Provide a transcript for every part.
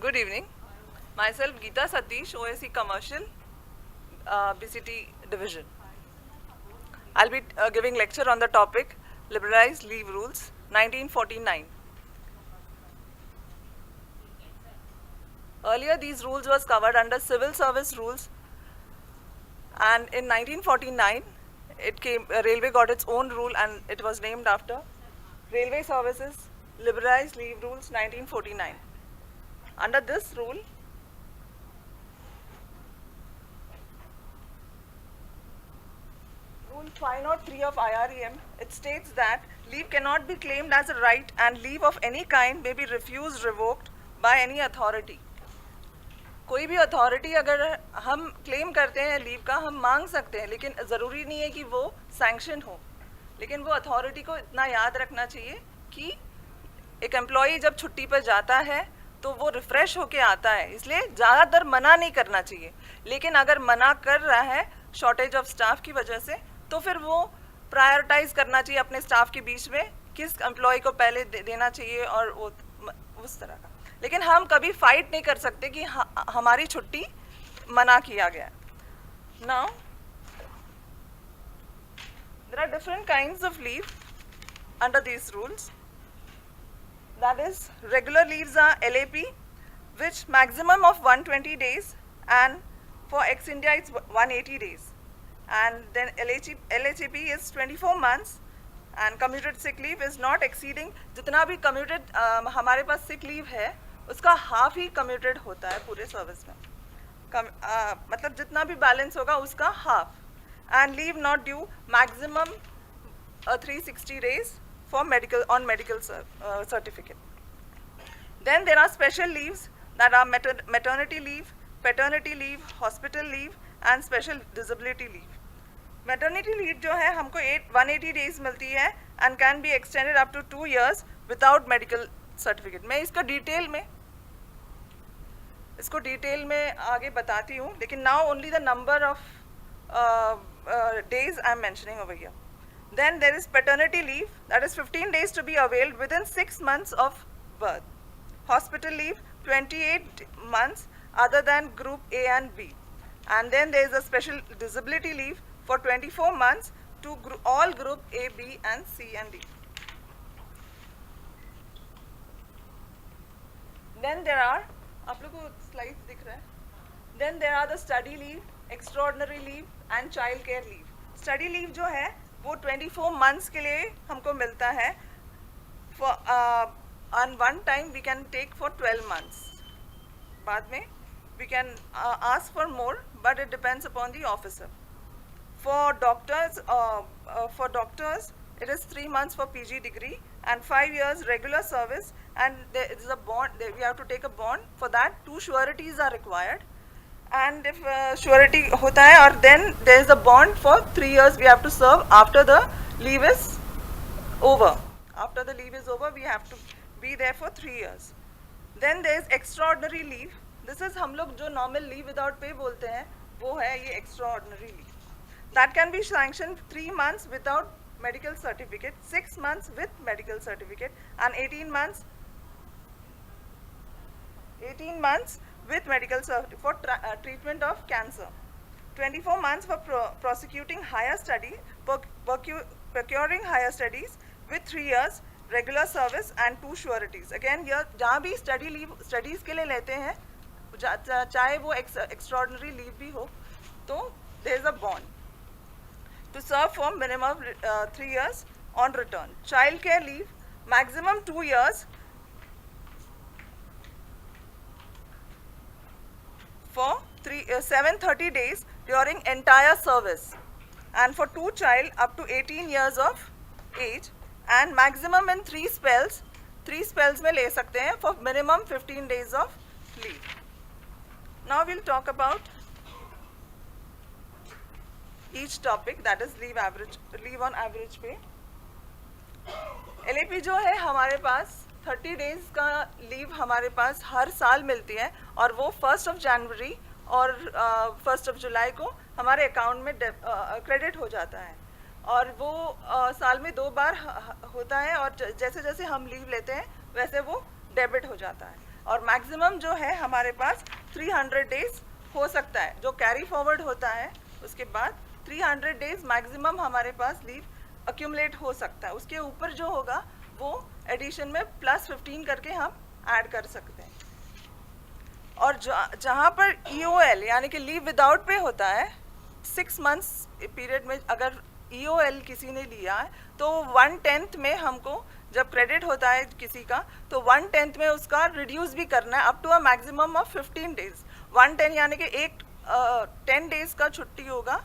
Good evening. Myself Geeta Satish, OSC Commercial, BCT Division. I'll be giving lecture on the topic Liberalized Leave Rules 1949. Earlier these rules was covered under Civil Service Rules, and in 1949 Railway got its own rule and it was named after Railway Services Liberalized Leave Rules 1949. Under this rule, Rule 503 of IREM, it states that leave cannot be claimed as a right and leave of any kind may be refused, revoked by any authority. कोई भी authority अगर हम claim करते हैं leave का, हम मांग सकते हैं, लेकिन ज़रूरी नहीं है कि वो सैंक्शन हो. लेकिन वो अथॉरिटी को इतना याद रखना चाहिए कि एक एम्प्लॉई जब छुट्टी पर जाता है तो वो रिफ़्रेश होके आता है, इसलिए ज़्यादातर मना नहीं करना चाहिए. लेकिन अगर मना कर रहा है शॉर्टेज ऑफ स्टाफ की वजह से, तो फिर वो प्रायोरिटाइज करना चाहिए अपने स्टाफ के बीच में किस एम्प्लॉय को पहले देना चाहिए और वो उस तरह का. लेकिन हम कभी फाइट नहीं कर सकते कि हमारी छुट्टी मना किया गया. Now there are different kinds of leave under these rules. That is, regular leaves are LAP, which maximum of 120 days, and for ex-India it's 180 days. And then LHAP is 24 months, and commuted sick leave is not exceeding. जितना भी commuted हमारे पास sick leave है, उसका half ही commuted होता है पूरे service में. मतलब जितना भी balance होगा उसका half. And leave not due maximum 360 days for medical certificate. Then there are special leaves that are maternity leave, paternity leave, hospital leave and special disability leave. Maternity leave जो है हमको 180 days मिलती है and can be extended up to 2 years without medical certificate. मैं इसको detail में आगे बताती हूँ, लेकिन now only the number of days I am mentioning over here. Then there is paternity leave, that is 15 days to be availed within 6 months of birth. Hospital leave, 28 months other than group A and B. And then there is a special disability leave for 24 months to all group A, B and C and D. Then there are, आप लोगों को slides दिख रहा है? Then there are the study leave, extraordinary leave and child care leave. Study leave जो है वो 24 months के लिए हमको मिलता है. For on one time we can take for 12 months. बाद में we can ask for more, but it depends upon the officer. For doctors it is 3 months for PG degree and 5 years regular service, and there is a bond. We have to take a bond. For that 2 sureties are required. And if surety होता है, और then there is a bond for 3 years we have to serve after the leave is over. After the leave is over, we have to be there for 3 years. Then there is extraordinary leave. This is हम लोग जो normal leave without pay बोलते हैं, वो है ये extraordinary leave. That can be sanctioned 3 months without medical certificate, 6 months with medical certificate, and 18 months with medical certificate for treatment of cancer. 24 months for prosecuting higher study, procuring higher studies with 3 years regular service and 2 sureties. Again here जहाँ भी studies के लिए लेते हैं, चाहे वो extraordinary leave भी हो, तो there is a bond to serve for minimum 3 years on return. Child care leave, maximum 2 years for 730 days during entire service, and for 2 child up to 18 years of age, and maximum in 3 spells में ले सकते हैं for minimum 15 days of leave. Now we'll talk about each topic, that is leave on average pay. LAP जो है हमारे पास 30 days का leave हमारे पास हर साल मिलती है, और वो 1 जनवरी और 1 जुलाई को हमारे अकाउंट में क्रेडिट हो जाता है, और वो साल में 2 बार होता है, और जैसे जैसे हम लीव लेते हैं वैसे वो डेबिट हो जाता है. और मैक्सिमम जो है हमारे पास 300 डेज हो सकता है, जो कैरी फॉरवर्ड होता है उसके बाद 300 डेज मैक्सिमम हमारे पास लीव अक्यूमुलेट हो सकता है। उसके ऊपर जो होगा वो एडिशन में +15 करके हम ऐड कर सकते हैं। और जहाँ पर EOL यानी कि लीव विदाउट पे होता है, 6 मंथ्स पीरियड में अगर EOL किसी ने लिया है तो 1/10 में हमको जब क्रेडिट होता है किसी का तो 1/10 में उसका रिड्यूस भी करना है up to a maximum of 15 days. 1/10 यानी कि 10 डेज का छुट्टी होगा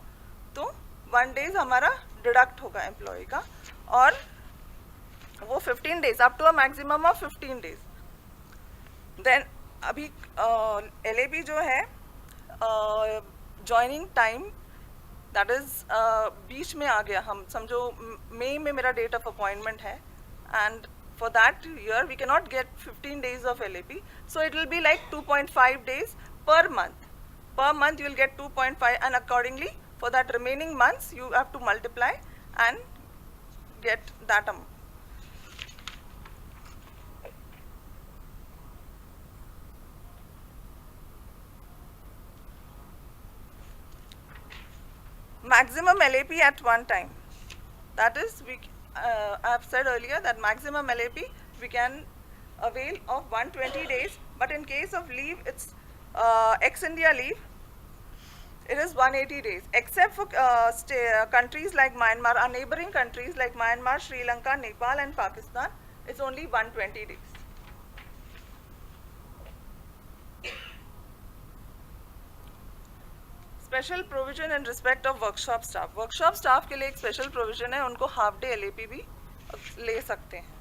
तो 1 डेज हमारा डिडक्ट होगा एम्प्लॉय का, और वो 15 days up to a maximum of 15 days. Then अभी LAP जो है ज्वाइनिंग टाइम दैट इज बीच में आ गया, हम समझो मई में मेरा डेट ऑफ अपॉइंटमेंट है and for that year we cannot get 15 days of LAP, so it will be like 2.5 days per month. Per month you will get 2.5, and accordingly for that remaining months you have to multiply and get that amount. Maximum LAP at one time, that is I have said earlier that maximum LAP we can avail of 120 days, but in case of leave it's ex-India leave, it is 180 days, except for countries like Myanmar, our neighboring countries like Myanmar, Sri Lanka, Nepal and Pakistan, it's only 120 days. Special provision in respect of workshop staff, workshop staff के लिए एक special provision है, उनको half day LAP भी ले सकते हैं।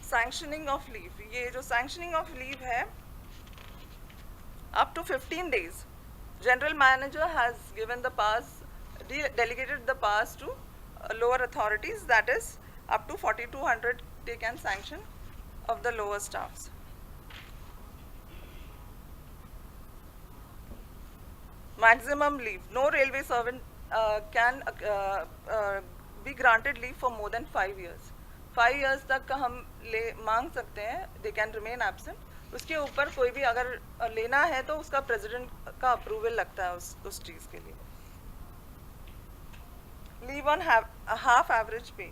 Sanctioning of leave, ये जो सैंक्शनिंग ऑफ लीव है up to 15 days, general manager has given the pass, delegated the powers to lower authorities, that is up to 4200 they can sanction of the lower staffs. Maximum leave, no railway servant can be granted leave for more than 5 years. 5 years तक का हम मांग सकते हैं, they can remain absent. उसके ऊपर कोई भी अगर लेना है तो उसका प्रेसिडेंट का अप्रूवल लगता है उस चीज़ के लिए। लीव ऑन हाफ एवरेज पे,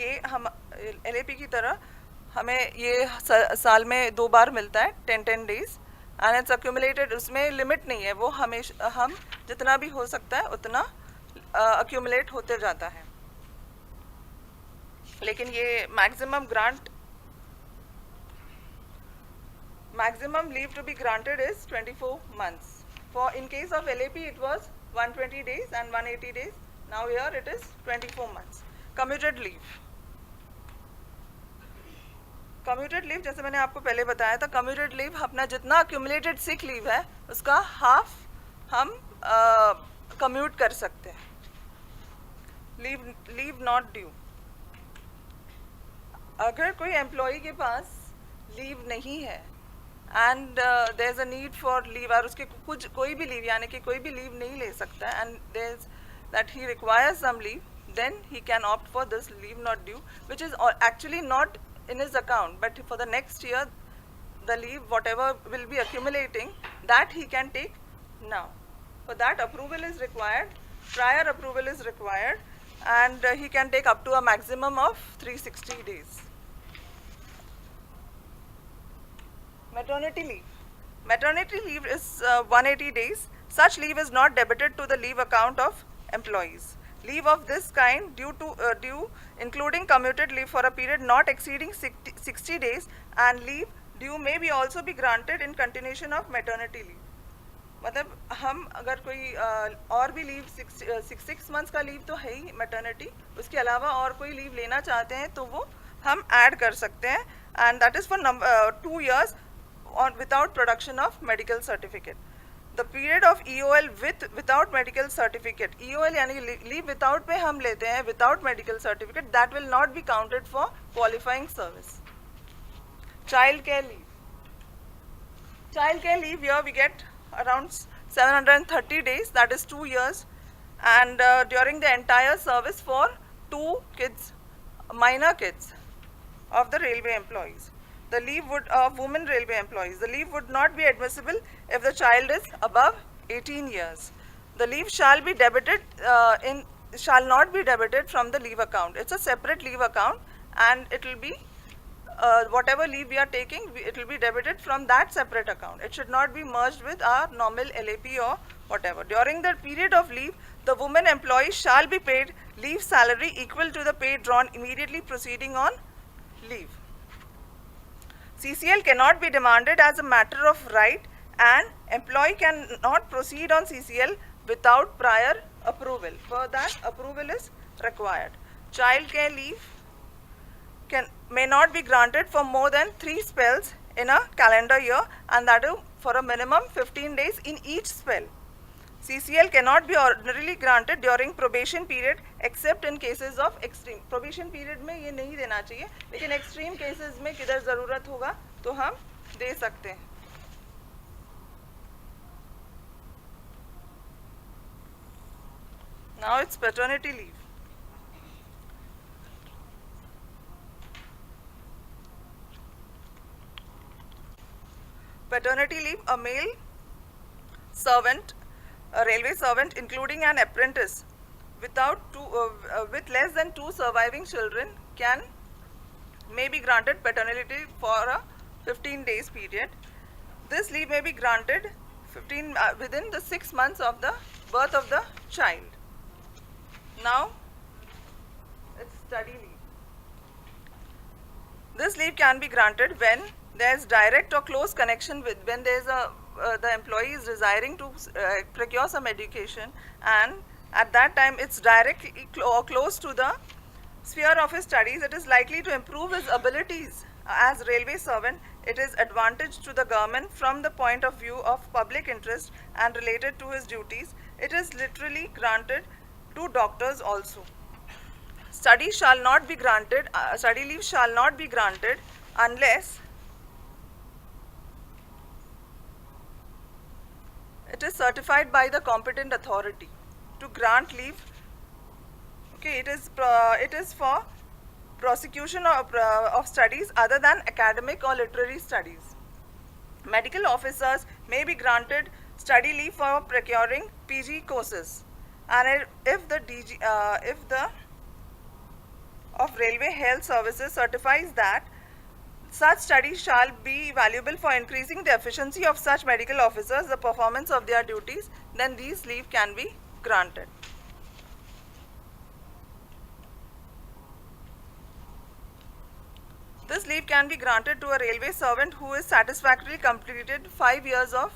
ये हम LAP की तरह हमें ये साल में 2 बार मिलता है, 10 days, एंड इट्स अक्यूमुलेटेड, उसमें लिमिट नहीं है, वो हमेशा हम जितना भी हो सकता है उतना अक्यूमुलेट होते जाता है। लेकिन ये maximum grant, maximum leave to be granted is 24 months. For in case of LAP it was 120 days and 180 days. Now here it is 24 months. Commuted leave. Commuted leave जैसे मैंने आपको पहले बताया था, commuted leave अपना जितना accumulated sick leave है उसका half हम commute कर सकते हैं. Leave not due. अगर कोई एम्प्लॉई के पास लीव नहीं है and there is a need for leave, और उसके कुछ कोई भी लीव यानी कि कोई भी लीव नहीं ले सकता है and there is that he requires some leave, then he can opt for this leave not due which is actually not in his account, but for the next year the leave whatever will be accumulating that he can take now. For that approval is required, prior approval is required, and he can take up to a maximum of 360 days. Maternity leave. Maternity leave is 180 days. Such leave is not debited to the leave account of employees. Leave of this kind due including commuted leave for a period not exceeding 60 days and leave due may be also be granted in continuation of maternity leave. मतलब हम अगर कोई और भी leave 6 months का leave तो है ही maternity, उसके अलावा और कोई लीव लेना चाहते हैं तो वो हम ऐड कर सकते हैं, and that is for 2 years on without production of medical certificate. The period of EOL without medical certificate, EOL यानी leave without पे हम लेते हैं without medical certificate, that will not be counted for qualifying service. Child care leave. Child care leave here we get around 730 days, that is 2 years, and during the entire service for 2 kids, minor kids of the railway employees. The leave would of women railway employees. The leave would not be admissible if the child is above 18 years. The leave shall be debited shall not be debited from the leave account. It's a separate leave account, and it will be whatever leave we are taking, it will be debited from that separate account. It should not be merged with our normal LAP or whatever. During the period of leave, the woman employee shall be paid leave salary equal to the pay drawn immediately proceeding on leave. CCL cannot be demanded as a matter of right, and employee cannot proceed on CCL without prior approval. For that, approval is required. Child care leave may not be granted for more than 3 spells in a calendar year, and that is for a minimum 15 days in each spell. CCL cannot be ordinarily granted during probation period except in cases of extreme. Probation period में ये नहीं देना चाहिए, लेकिन extreme cases में किधर ज़रूरत होगा तो हम दे सकते हैं. Now it's paternity leave. Paternity leave, a male servant, a railway servant including an apprentice with less than 2 surviving children may be granted paternity leave for a 15 days period. This leave may be granted within the 6 months of the birth of the child. Now it's study leave. This leave can be granted when there is direct or close connection with, when there is the employee is desiring to procure some education, and at that time it's directly or close to the sphere of his studies. It is likely to improve his abilities as railway servant. It is advantage to the government from the point of view of public interest and related to his duties. It is literally granted to doctors also. Study leave shall not be granted unless it is certified by the competent authority. To grant leave, okay, it is for prosecution of studies other than academic or literary studies. Medical officers may be granted study leave for procuring PG courses, and if the of Railway Health Services certifies that such studies shall be valuable for increasing the efficiency of such medical officers, the performance of their duties, then these leave can be granted. This leave can be granted to a railway servant who has satisfactorily completed 5 years of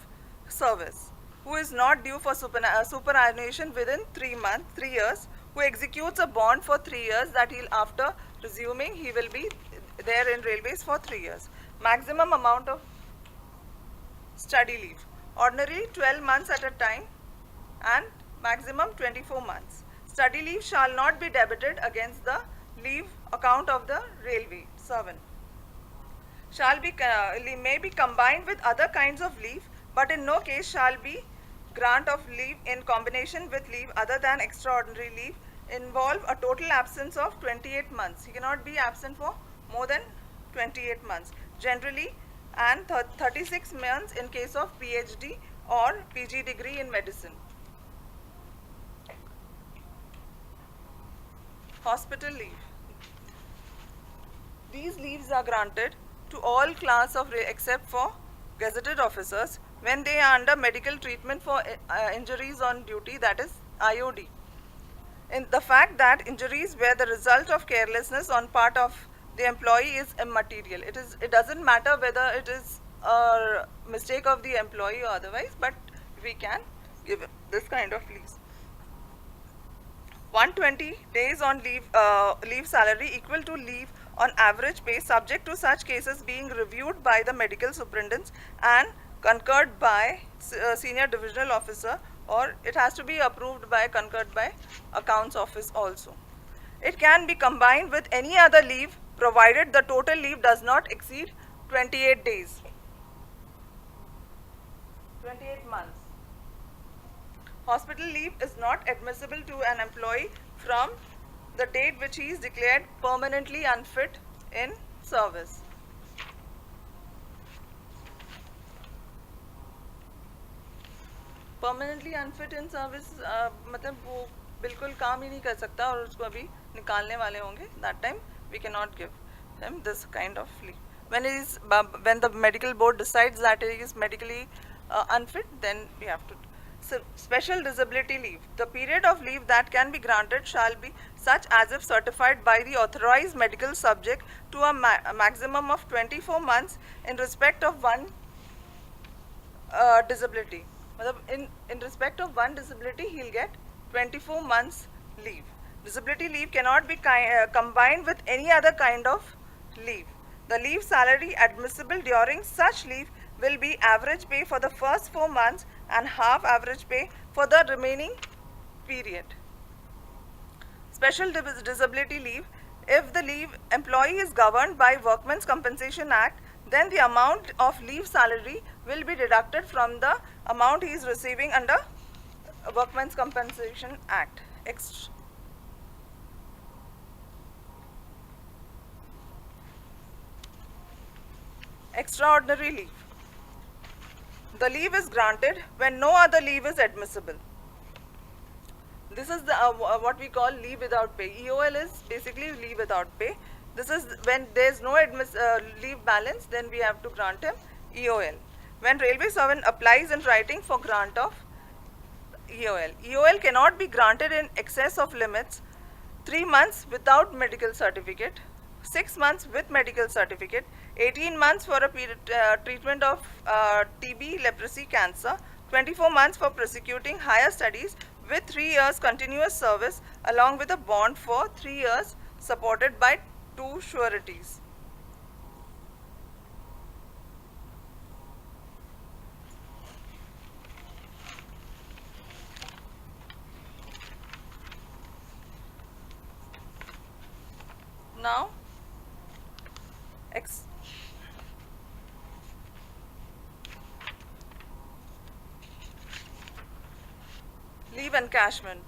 service, who is not due for superannuation within 3 years, who executes a bond for 3 years that after resuming he will be there in railways for 3 years. Maximum amount of study leave, ordinarily 12 months at a time and maximum 24 months. Study leave shall not be debited against the leave account of the railway servant. May be combined with other kinds of leave, but in no case shall be grant of leave in combination with leave other than extraordinary leave involve a total absence of 28 months. He cannot be absent for more than 28 months generally, and 36 months in case of PhD or PG degree in medicine. Hospital leave. These leaves are granted to all class of except for gazetted officers when they are under medical treatment for injuries on duty, that is IOD. In the fact that injuries were the result of carelessness on part of the employee is immaterial. It doesn't matter whether it is a mistake of the employee or otherwise, but we can give this kind of leaves. 120 days on leave salary equal to leave on average pay, subject to such cases being reviewed by the medical superintendents and concurred by senior divisional officer, or it has to be concurred by accounts office also. It can be combined with any other leave provided the total leave does not exceed 28 days. 28 months. Hospital leave is not admissible to an employee from the date which he is declared permanently unfit in service. Permanently unfit in service मतलब वो बिल्कुल काम ही नहीं कर सकता और उसको अभी निकालने वाले होंगे. That time we can not give him this kind of leave. When the medical board decides that he is medically unfit, then we have to. So, special disability leave. The period of leave that can be granted shall be such as if certified by the authorized medical subject to a maximum of 24 months in respect of one disability. In respect of one disability, he'll get 24 months leave. Disability leave cannot be combined with any other kind of leave. The leave salary admissible during such leave will be average pay for the first 4 months and half average pay for the remaining period. Special disability leave. If the leave employee is governed by Workmen's Compensation Act, then the amount of leave salary will be deducted from the amount he is receiving under Workmen's Compensation Act. Extraordinary leave. The leave is granted when no other leave is admissible. This is the what we call leave without pay. EOL is basically leave without pay. This is when there is no leave balance, then we have to grant him EOL. When railway servant applies in writing for grant of EOL. EOL cannot be granted in excess of limits 3 months without medical certificate, 6 months with medical certificate, 18 months for a period, treatment of TB, leprosy, cancer, 24 months for prosecuting higher studies with 3 years continuous service along with a bond for 3 years supported by 2 sureties. Now, leave encashment.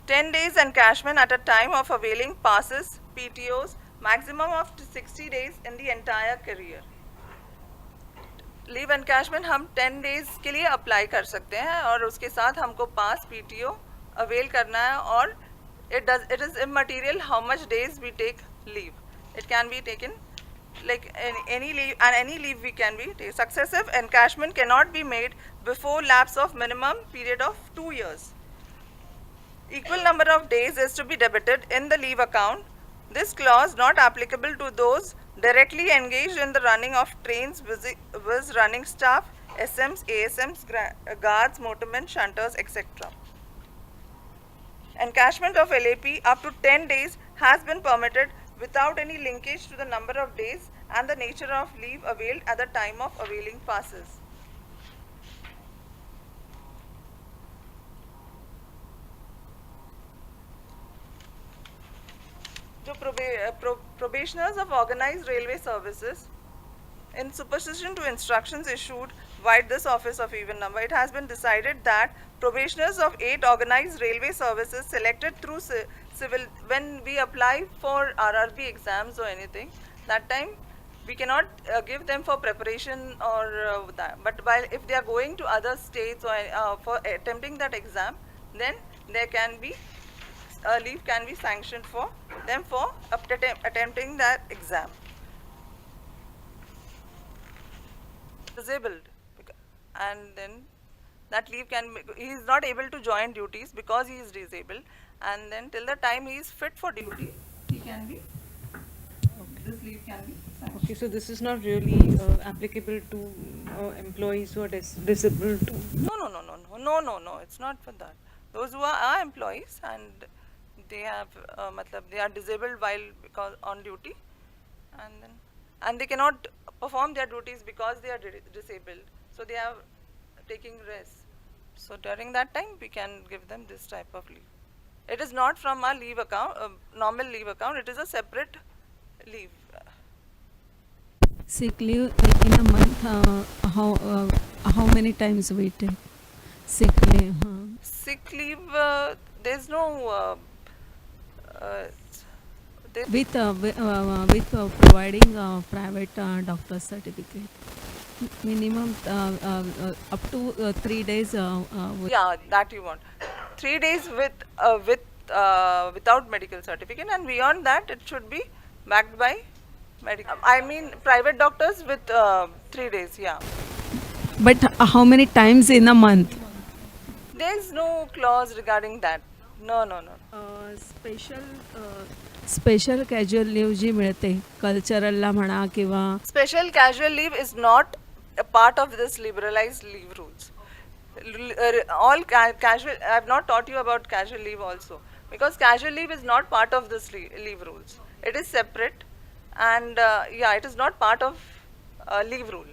10 days encashment at a time of availing passes, PTOs, maximum of 60 days in the entire career. Leave encashment हम 10 days के लिए apply कर सकते हैं और उसके साथ हमको पास PTO अवेल करना है और it is immaterial how much days we take leave. It can be taken like any leave, and any leave we can be taken. Successive encashment cannot be made before lapse of minimum period of 2 years. Equal number of days is to be debited in the leave account. This clause not applicable to those directly engaged in the running of trains with running staff, SMs, ASMs, guards, motormen, shunters, etc. Encashment of LAP up to 10 days has been permitted without any linkage to the number of days and the nature of leave availed at the time of availing passes. Probationers of organized railway services, in superstition to instructions issued by this office of even number, it has been decided that probationers of 8 organized railway services selected through civil, when we apply for RRB exams or anything, that time we cannot give them for preparation or that. But while if they are going to other states or for attempting that exam, then there can be leave can be sanctioned for them for attempting that exam. Disabled, and then that leave he is not able to join duties because he is disabled, and then till the time he is fit for duty, he can be. This leave can be sanctioned. Okay, so this is not really applicable to employees who are disabled too. No, it's not for that. Those who are employees and they have they are disabled while because on duty, and they cannot perform their duties because they are disabled, so they are taking rest. So during that time we can give them this type of leave. It is not from our leave account, normal leave account, it is a separate leave. Sick leave in a month, how many times we take sick leave? Sick leave, there's no uh, they, with providing private doctor certificate. Minimum up to 3 days. yeah, that you want. 3 days without medical certificate, and beyond that, it should be backed by medical. I mean, private doctors with 3 days. Yeah, But how many times in a month? there is no clause regarding that. No, no, no. Special casual leave जी मिळते कल्चरलला म्हणा किंवा Special casual leave is not a part of this liberalized leave rules. All casual, I have not taught you about casual leave also, because casual leave is not part of this leave rules. It is separate, and yeah, it is not part of leave rule.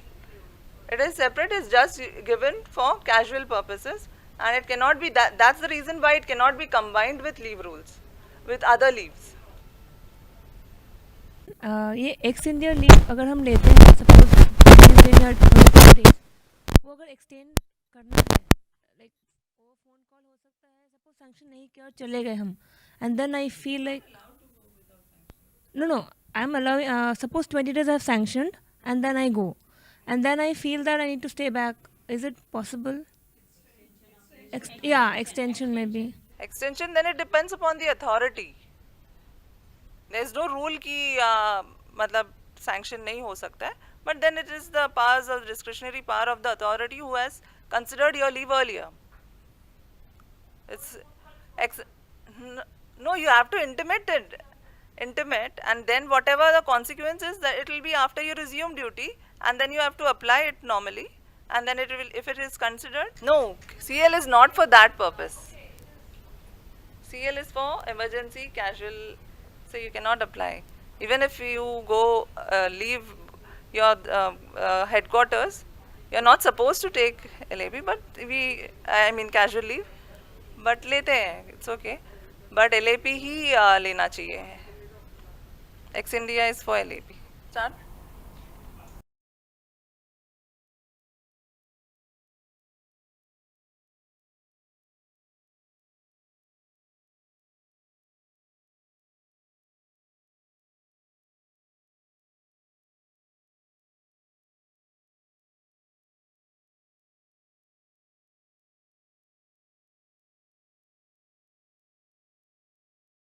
It is separate, it's just given for casual purposes, and it cannot be that. That's the reason why it cannot be combined with leave rules, with other leaves. ये x India leave अगर हम लेते हैं suppose 20 days या 24 days, वो अगर extend करना है लाइक वो फ़ोन कॉल हो सकता है, सपोज सैंक्शन नहीं किया और चले गए हम, and then I feel like no I am allowing suppose 20 days I have sanctioned and then I go and then I feel that I need to stay back, is it possible? या extension में भी Extension, then it depends upon the authority. There is no rule कि मतलब sanction नहीं हो सकता है, but then it is the powers of discretionary power of the authority who has considered your leave earlier. It's no, you have to intimate, and then whatever the consequence is, that it will be after you resume duty, and then you have to apply it normally, and then it will, if it is considered. No, CL is not for that purpose. CL is for emergency casual, so you cannot apply. Even if you go leave your headquarters, you are not supposed to take LAB, but I mean casual leave, but लेते हैं, it's okay. But LAP ही लेना चाहिए. Ex India is for LAP. Start.